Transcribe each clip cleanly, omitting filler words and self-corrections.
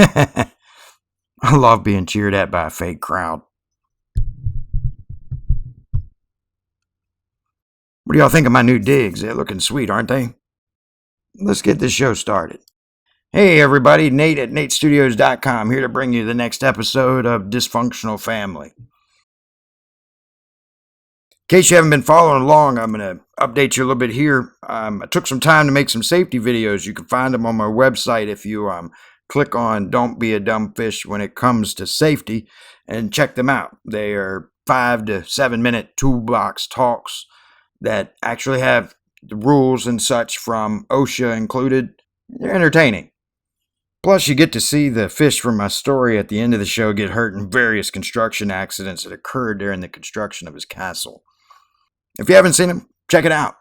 I love being cheered at by a fake crowd. What do y'all think of my new digs? They're looking sweet, aren't they? Let's get this show started. Hey everybody, Nate at natestudios.com here to bring you the next episode of Dysfunctional Family. In case you haven't been following along, I'm going to update you a little bit here. I took some time to make some safety videos. You can find them on my website if you click on Don't Be a Dumb Fish when it comes to safety and check them out. They are 5 to 7 minute toolbox talks that actually have the rules and such from OSHA included. They're entertaining. Plus, you get to see the fish from my story at the end of the show get hurt in various construction accidents that occurred during the construction of his castle. If you haven't seen them, check it out.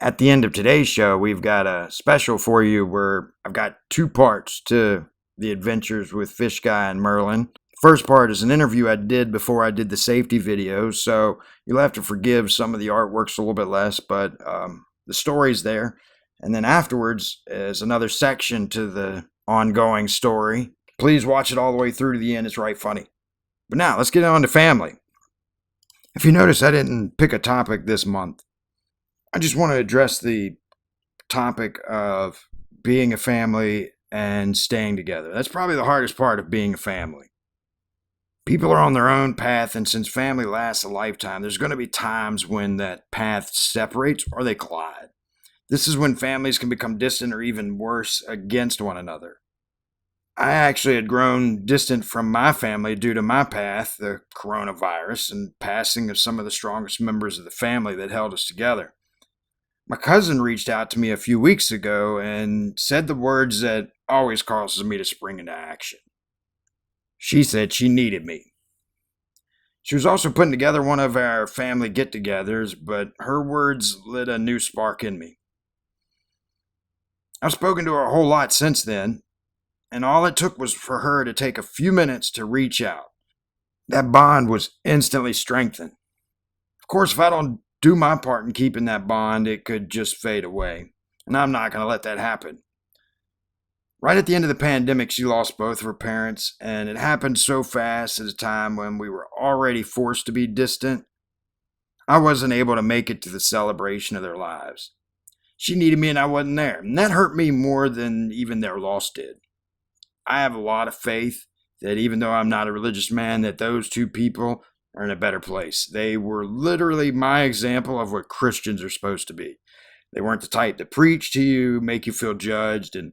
At the end of today's show, we've got a special for you where I've got 2 parts to the adventures with Fish Guy and Merlin. First part is an interview I did before I did the safety video, so you'll have to forgive some of the artwork's a little bit less, but the story's there. And then afterwards is another section to the ongoing story. Please watch it all the way through to the end. It's right funny. But now, let's get on to family. If you notice, I didn't pick a topic this month. I just want to address the topic of being a family and staying together. That's probably the hardest part of being a family. People are on their own path, and since family lasts a lifetime, there's going to be times when that path separates or they collide. This is when families can become distant or even worse, against one another. I actually had grown distant from my family due to my path, the coronavirus, and passing of some of the strongest members of the family that held us together. My cousin reached out to me a few weeks ago and said the words that always causes me to spring into action. She said she needed me. She was also putting together one of our family get-togethers, but her words lit a new spark in me. I've spoken to her a whole lot since then, and all it took was for her to take a few minutes to reach out. That bond was instantly strengthened. Of course, if I don't do my part in keeping that bond, it could just fade away, and I'm not going to let that happen. Right at the end of the pandemic, she lost both of her parents, and it happened so fast at a time when we were already forced to be distant. I wasn't able to make it to the celebration of their lives. She needed me and I wasn't there, and that hurt me more than even their loss did. I have a lot of faith that even though I'm not a religious man, that those 2 people are in a better place. They were literally my example of what Christians are supposed to be. They weren't the type to preach to you, make you feel judged, and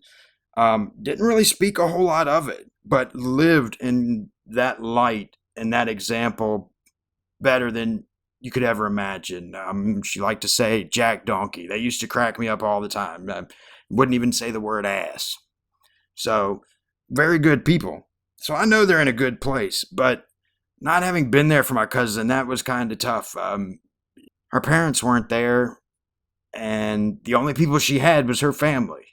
didn't really speak a whole lot of it, but lived in that light and that example better than you could ever imagine. She liked to say Jack Donkey. That used to crack me up all the time. I wouldn't even say the word ass. So, very good people. So I know they're in a good place, but not having been there for my cousin, that was kind of tough. Her parents weren't there, and the only people she had was her family.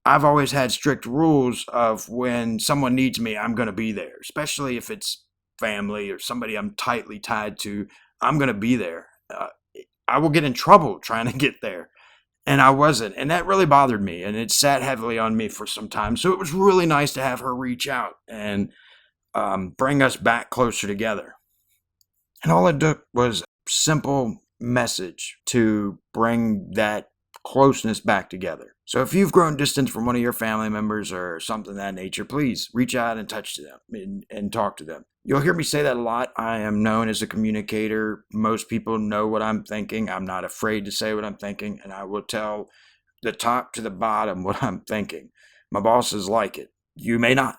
I've always had strict rules of when someone needs me, I'm going to be there, especially if it's family or somebody I'm tightly tied to. I'm going to be there. I will get in trouble trying to get there. And I wasn't. And that really bothered me. And it sat heavily on me for some time. So it was really nice to have her reach out and bring us back closer together. And all it took was a simple message to bring that closeness back together. So if you've grown distant from one of your family members or something of that nature, please reach out and touch to them and talk to them. You'll hear me say that a lot. I am known as a communicator. Most people know what I'm thinking. I'm not afraid to say what I'm thinking, and I will tell the top to the bottom what I'm thinking. My bosses like it. You may not.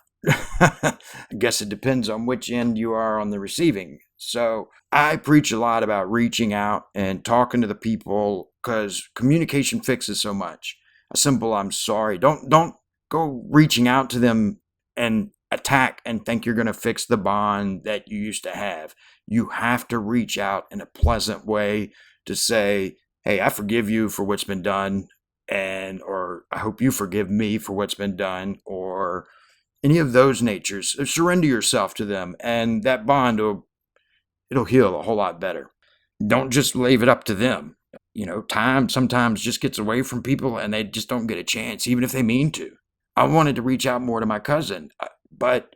I guess it depends on which end you are on the receiving. So I preach a lot about reaching out and talking to the people because communication fixes so much. A simple I'm sorry. Don't go reaching out to them and attack and think you're going to fix the bond that you used to have. You have to reach out in a pleasant way to say, hey, I forgive you for what's been done, or I hope you forgive me for what's been done, or any of those natures. Surrender yourself to them, and that bond it'll heal a whole lot better. Don't just leave it up to them. Time sometimes just gets away from people and they just don't get a chance, even if they mean to. I wanted to reach out more to my cousin, but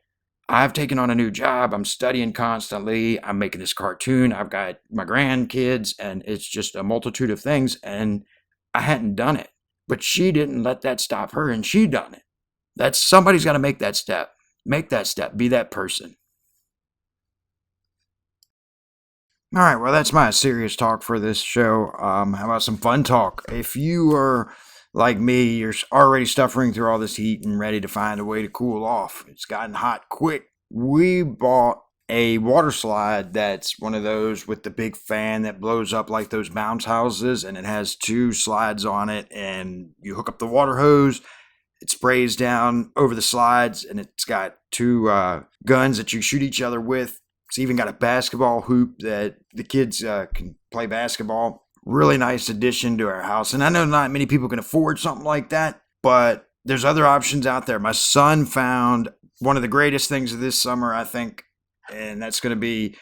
I've taken on a new job. I'm studying constantly. I'm making this cartoon. I've got my grandkids, and it's just a multitude of things. And I hadn't done it, but she didn't let that stop her, and she done it. That's somebody's got to make that step. Make that step. Be that person. All right, well, that's my serious talk for this show. How about some fun talk? If you are like me, you're already suffering through all this heat and ready to find a way to cool off. It's gotten hot quick. We bought a water slide that's one of those with the big fan that blows up like those bounce houses, and it has two slides on it, and you hook up the water hose. It sprays down over the slides, and it's got two guns that you shoot each other with. It's even got a basketball hoop that the kids can play basketball. Really nice addition to our house. And I know not many people can afford something like that, but there's other options out there. My son found one of the greatest things of this summer, I think, and that's going to be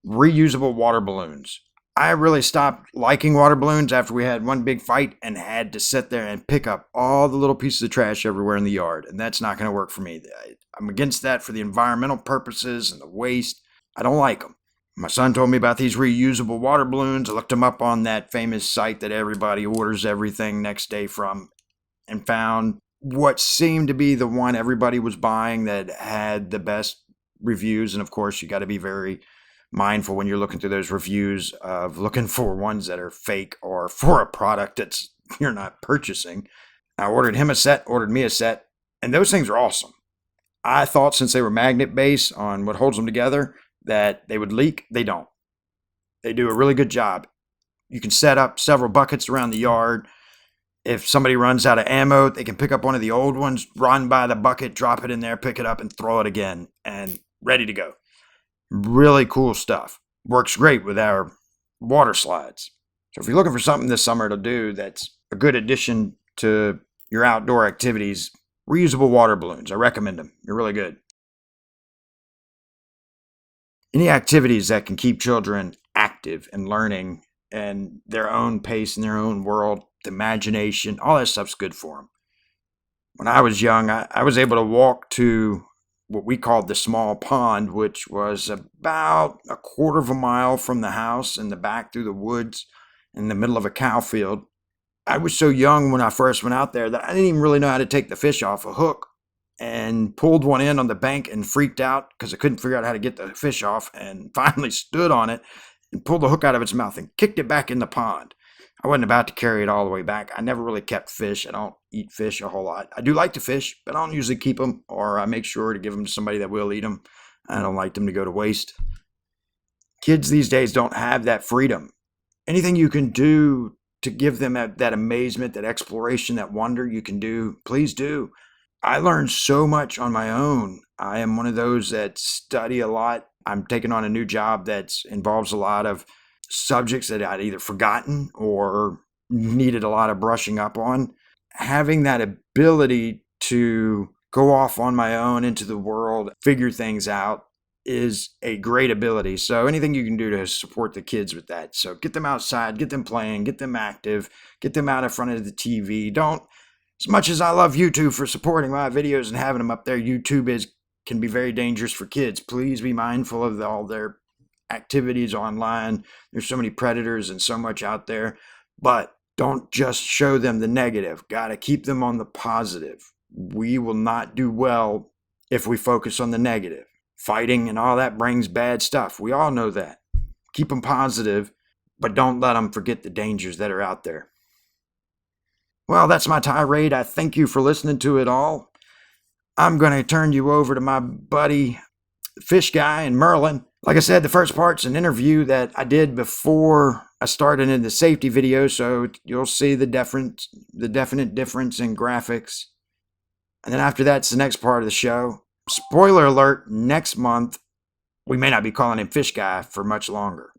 reusable water balloons. I really stopped liking water balloons after we had one big fight and had to sit there and pick up all the little pieces of trash everywhere in the yard. And that's not going to work for me. I'm against that for the environmental purposes and the waste. I don't like them. My son told me about these reusable water balloons. I looked them up on that famous site that everybody orders everything next day from and found what seemed to be the one everybody was buying that had the best reviews. And of course, you got to be very mindful when you're looking through those reviews of looking for ones that are fake or for a product that's you're not purchasing. I ordered him a set, ordered me a set, and those things are awesome. I thought since they were magnet based on what holds them together that they would leak. They don't. They do a really good job. You can set up several buckets around the yard. If somebody runs out of ammo, they can pick up one of the old ones, run by the bucket, drop it in there, pick it up, and throw it again, and ready to go. Really cool stuff. Works great with our water slides. So if you're looking for something this summer to do that's a good addition to your outdoor activities, reusable water balloons. I recommend them. They're really good. Any activities that can keep children active and learning and their own pace in their own world, the imagination, all that stuff's good for them. When I was young, I was able to walk to what we called the small pond, which was about a quarter of a mile from the house in the back through the woods in the middle of a cow field. I was so young when I first went out there that I didn't even really know how to take the fish off a hook, and pulled one in on the bank and freaked out because I couldn't figure out how to get the fish off, and finally stood on it and pulled the hook out of its mouth and kicked it back in the pond. I wasn't about to carry it all the way back. I never really kept fish. I don't eat fish a whole lot. I do like to fish, but I don't usually keep them, or I make sure to give them to somebody that will eat them. I don't like them to go to waste. Kids these days don't have that freedom. Anything you can do to give them that amazement, that exploration, that wonder, you can do, please do. I learned so much on my own. I am one of those that study a lot. I'm taking on a new job that involves a lot of subjects that I'd either forgotten or needed a lot of brushing up on. Having that ability to go off on my own into the world, figure things out, is a great ability. So anything you can do to support the kids with that. So get them outside, get them playing, get them active, get them out in front of the TV. Don't, as much as I love YouTube for supporting my videos and having them up there, YouTube can be very dangerous for kids. Please be mindful of all their activities online. There's so many predators and so much out there, but don't just show them the negative. Got to keep them on the positive. We will not do well if we focus on the negative. Fighting and all that brings bad stuff. We all know that. Keep them positive, but don't let them forget the dangers that are out there. Well, that's my tirade. I thank you for listening to it all. I'm going to turn you over to my buddy, Fish Guy and Merlin. Like I said, the first part's an interview that I did before I started in the safety video, so you'll see the definite difference in graphics. And then after that's the next part of the show. Spoiler alert, next month, we may not be calling him Fish Guy for much longer.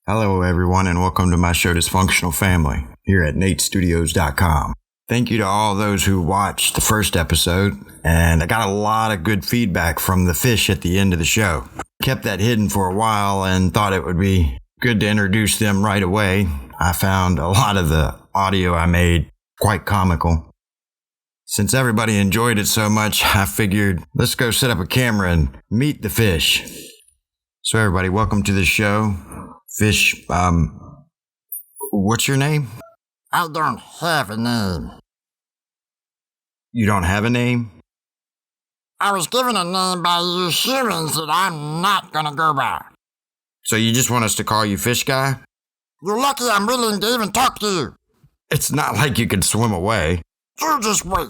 Hello, everyone, and welcome to my show, Dysfunctional Family, here at natestudios.com. Thank you to all those who watched the first episode, and I got a lot of good feedback from the fish at the end of the show. Kept that hidden for a while and thought it would be good to introduce them right away. I found a lot of the audio I made quite comical. Since everybody enjoyed it so much, I figured let's go set up a camera and meet the fish. So everybody, welcome to the show. Fish, what's your name? I don't have a name. You don't have a name? I was given a name by you humans that I'm not gonna go by. So you just want us to call you Fish Guy? You're lucky I'm willing to even talk to you. It's not like you can swim away. You just wait.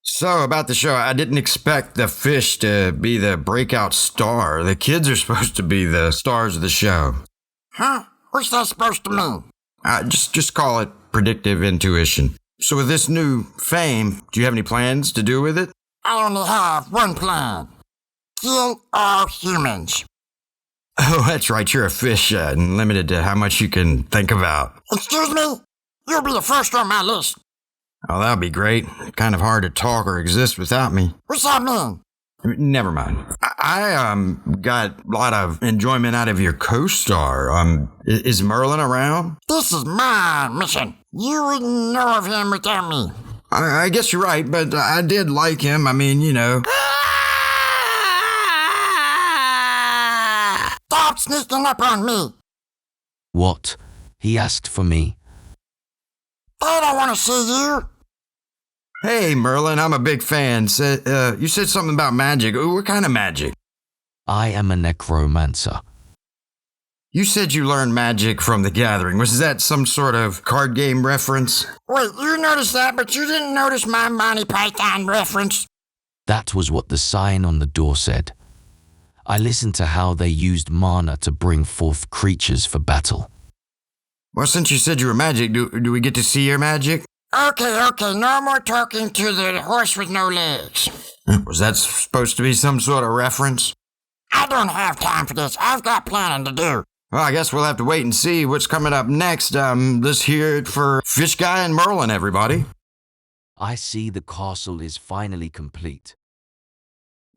So about the show, I didn't expect the fish to be the breakout star. The kids are supposed to be the stars of the show. Huh? What's that supposed to mean? Just call it predictive intuition. So with this new fame, do you have any plans to do with it? I only have one plan. Kill all humans. Oh, that's right. You're a fish and limited to how much you can think about. Excuse me? You'll be the first on my list. Oh, that'd be great. Kind of hard to talk or exist without me. What's that mean? Never mind. I got a lot of enjoyment out of your co-star. Is Merlin around? This is my mission. You wouldn't know of him without me. I guess you're right, but I did like him. I mean, you know. Stop sneaking up on me. What? He asked for me. They don't want to see you. Hey, Merlin, I'm a big fan. You said something about magic. What kind of magic? I am a necromancer. You said you learned magic from The Gathering. Was that some sort of card game reference? Wait, you noticed that, but you didn't notice my Monty Python reference? That was what the sign on the door said. I listened to how they used mana to bring forth creatures for battle. Well, since you said you were magic, do we get to see your magic? Okay, no more talking to the horse with no legs. Was that supposed to be some sort of reference? I don't have time for this. I've got planning to do. Well, I guess we'll have to wait and see what's coming up next. Let's hear it for Fish Guy and Merlin, everybody. I see the castle is finally complete.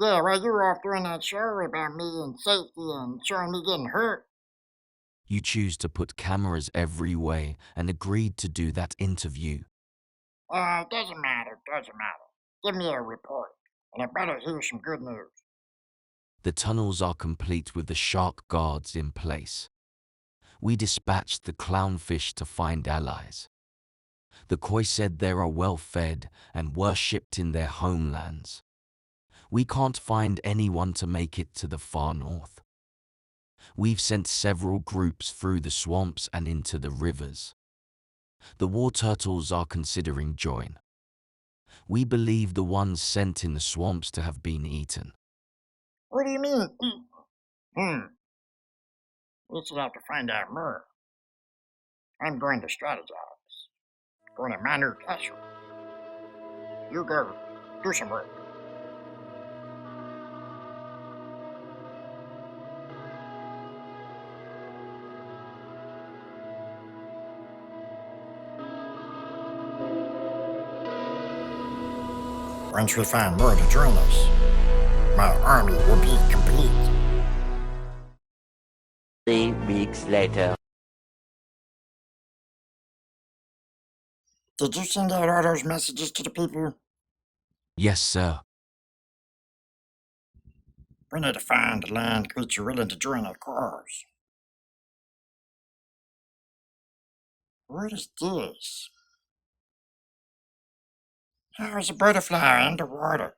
Yeah, well, you were off doing that show about me and safety and showing me getting hurt. You choose to put cameras every way and agreed to do that interview. It doesn't matter. Give me a report, and I better hear some good news. The tunnels are complete with the shark guards in place. We dispatched the clownfish to find allies. The koi said they are well fed and worshipped in their homelands. We can't find anyone to make it to the far north. We've sent several groups through the swamps and into the rivers. The war turtles are considering join. We believe the ones sent in the swamps to have been eaten. What do you mean, eat? We should have to find out more. I'm going to strategize. Going to my new castle. You go do some work. Once we find more to join us, my army will be complete. 3 weeks later. Did you send out all those messages to the people? Yes, sir. We need to find a land creature willing to join our cause. What is this? How is a butterfly underwater?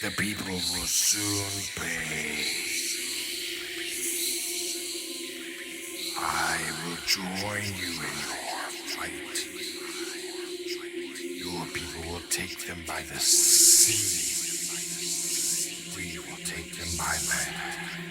The people will soon pay. I will join you in your fight. Your people will take them by the sea. We will take them by land.